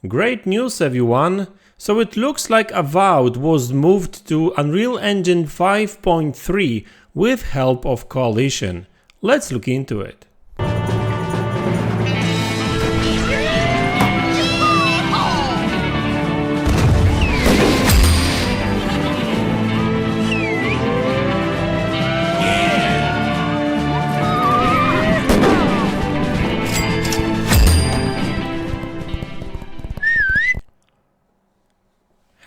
Great news, everyone! So it looks like Awoved was moved to Unreal Engine 5.3 with help of Coalition. Let's look into it.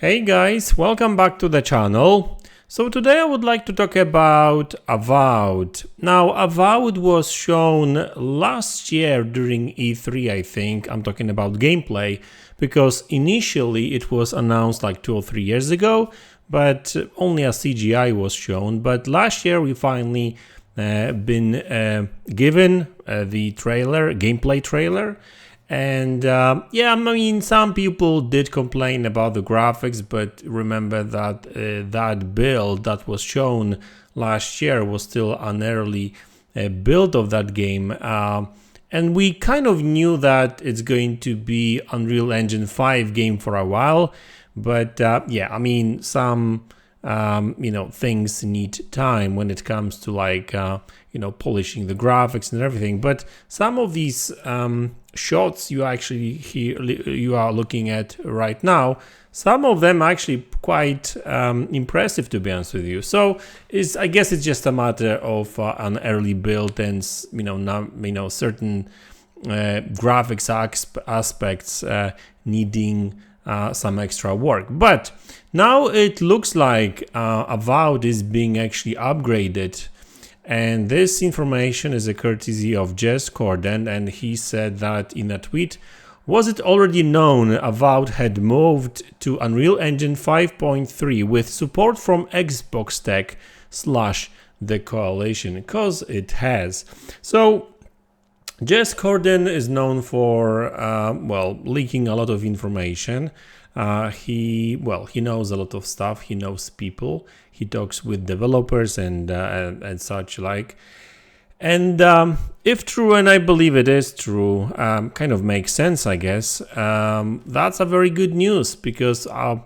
Hey guys, welcome back to the channel. So today I would like to talk about Awoved. Now Awoved was shown last year during E3, I think. I'm talking about gameplay because initially it was announced like 2 or 3 years ago, but only a CGI was shown. But last year we finally been given the trailer, gameplay trailer. And yeah, I mean, some people did complain about the graphics, but remember that that build that was shown last year was still an early build of that game. And we kind of knew that it's going to be Unreal Engine 5 game for a while. But yeah, I mean, some things need time when it comes to like, polishing the graphics and everything. But some of these shots you are looking at right now, some of them are actually quite impressive, to be honest with you. So I guess it's just a matter of an early build and certain graphics aspects needing some extra work. But now it looks like Awoved is being actually upgraded. And this information is a courtesy of Jez Corden, and he said that in a tweet, was it already known Awoved had moved to Unreal Engine 5.3 with support from Xbox Tech / the Coalition? Because it has. So Jez Corden is known for, leaking a lot of information. He knows a lot of stuff. He knows people. He talks with developers and such like. And if true, and I believe it is true, kind of makes sense, I guess. That's a very good news because I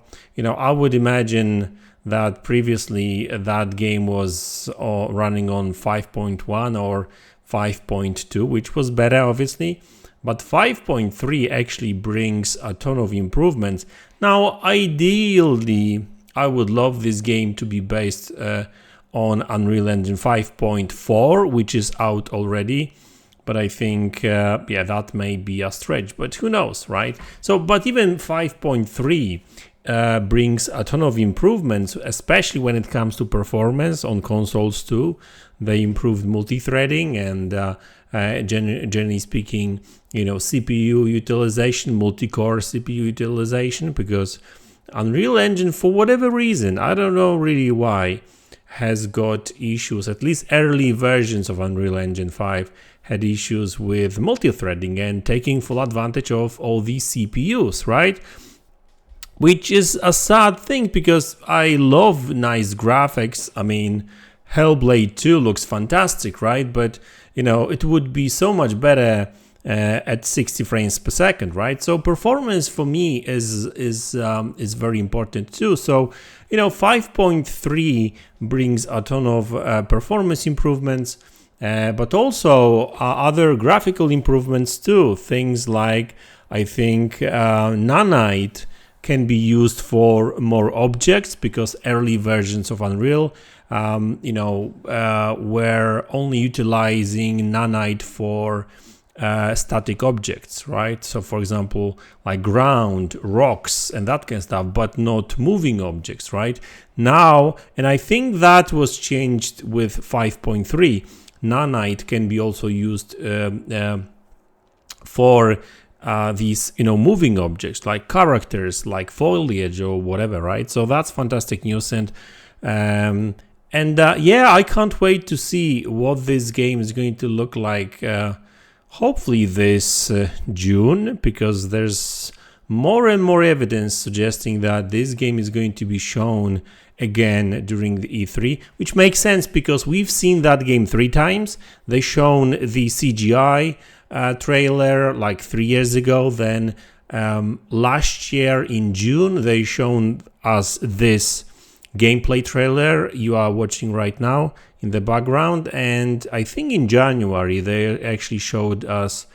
would imagine that previously that game was running on 5.1 or 5.2, which was better, obviously. But 5.3 actually brings a ton of improvements. Now, ideally, I would love this game to be based on Unreal Engine 5.4, which is out already. But I think, that may be a stretch, but who knows, right? So, but even 5.3 brings a ton of improvements, especially when it comes to performance on consoles too. They improved multi-threading and generally speaking, CPU utilization, multi-core CPU utilization, because Unreal Engine, for whatever reason, I don't know really why, has got issues. At least early versions of Unreal Engine 5 had issues with multi-threading and taking full advantage of all these CPUs, right? Which is a sad thing because I love nice graphics. I mean, Hellblade 2 looks fantastic, right? But it would be so much better at 60 frames per second, right? So performance for me is very important too. So 5.3 brings a ton of performance improvements, but also other graphical improvements too. Things like, I think, nanite can be used for more objects because early versions of Unreal were only utilizing nanite for static objects, right? So for example, like ground, rocks and that kind of stuff, but not moving objects, right? Now, and I think that was changed with 5.3, nanite can be also used for these moving objects like characters, like foliage or whatever, right? So that's fantastic news. And I can't wait to see what this game is going to look like. Hopefully this June, because there's more and more evidence suggesting that this game is going to be shown again during the E3, which makes sense because we've seen that game 3 times. They shown the CGI trailer like 3 years ago, then last year in June, they shown us this gameplay trailer you are watching right now in the background, and I think in January they actually showed us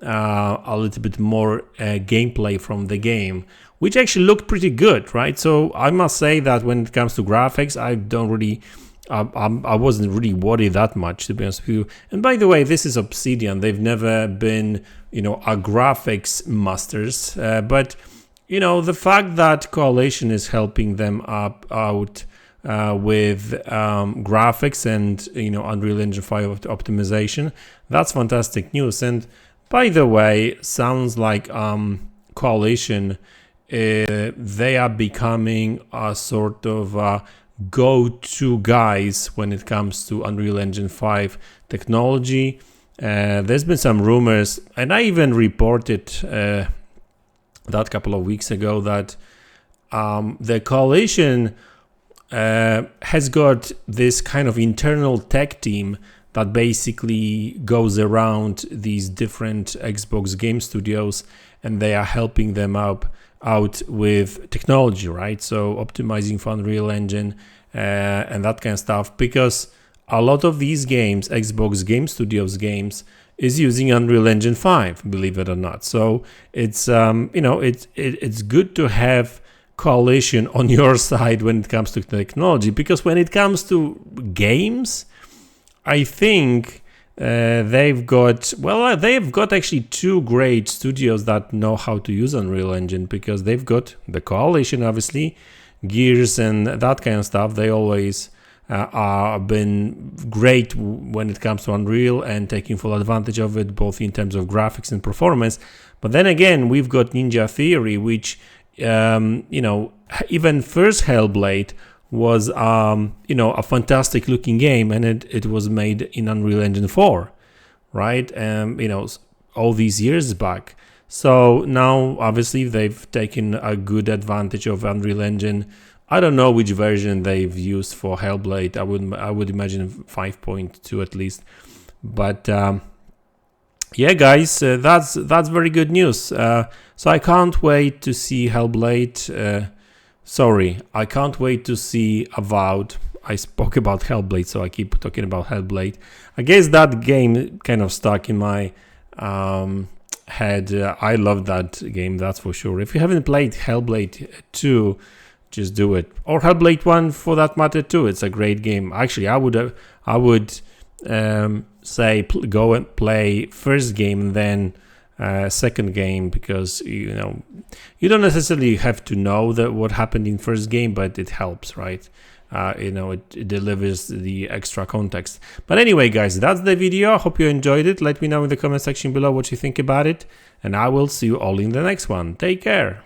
a little bit more gameplay from the game, which actually looked pretty good, right? So I must say that when it comes to graphics, I don't really I wasn't really worried that much, to be honest with you. And by the way, this is Obsidian. They've never been, you know, a graphics masters, but you know, the fact that Coalition is helping them out with graphics and, you know, Unreal Engine 5 optimization, that's fantastic news. And by the way, sounds like Coalition, they are becoming a sort of go-to guys when it comes to Unreal Engine 5 technology. There's been some rumors, and I even reported that couple of weeks ago, that the Coalition has got this kind of internal tech team that basically goes around these different Xbox game studios, and they are helping them out with technology, right? So optimizing for Unreal Engine and that kind of stuff, because a lot of these games, Xbox Game Studios games, is using Unreal Engine 5, believe it or not. So it's you know, it's good to have Coalition on your side when it comes to technology, because when it comes to games, I think they've got actually two great studios that know how to use Unreal Engine, because they've got the Coalition, obviously, Gears and that kind of stuff. They always are been great when it comes to Unreal and taking full advantage of it, both in terms of graphics and performance. But then again, we've got Ninja Theory, which you know, even first Hellblade was you know, a fantastic looking game, and it was made in Unreal Engine 4, right? You know, all these years back. So now obviously they've taken a good advantage of Unreal Engine. I don't know which version they've used for Hellblade. I would imagine 5.2 at least. But yeah, guys, that's very good news. So I can't wait to see Hellblade. I can't wait to see Avowed. I spoke about Hellblade, so I keep talking about Hellblade. I guess that game kind of stuck in my head. I love that game, that's for sure. If you haven't played Hellblade 2, just do it. Or Hellblade 1 for that matter too. It's a great game. Actually, I would say go and play first game and then second game, because you know, you don't necessarily have to know that what happened in first game, but it helps, right? You know, it delivers the extra context. But anyway, guys, that's the video. I hope you enjoyed it. Let me know in the comment section below what you think about it, and I will see you all in the next one. Take care.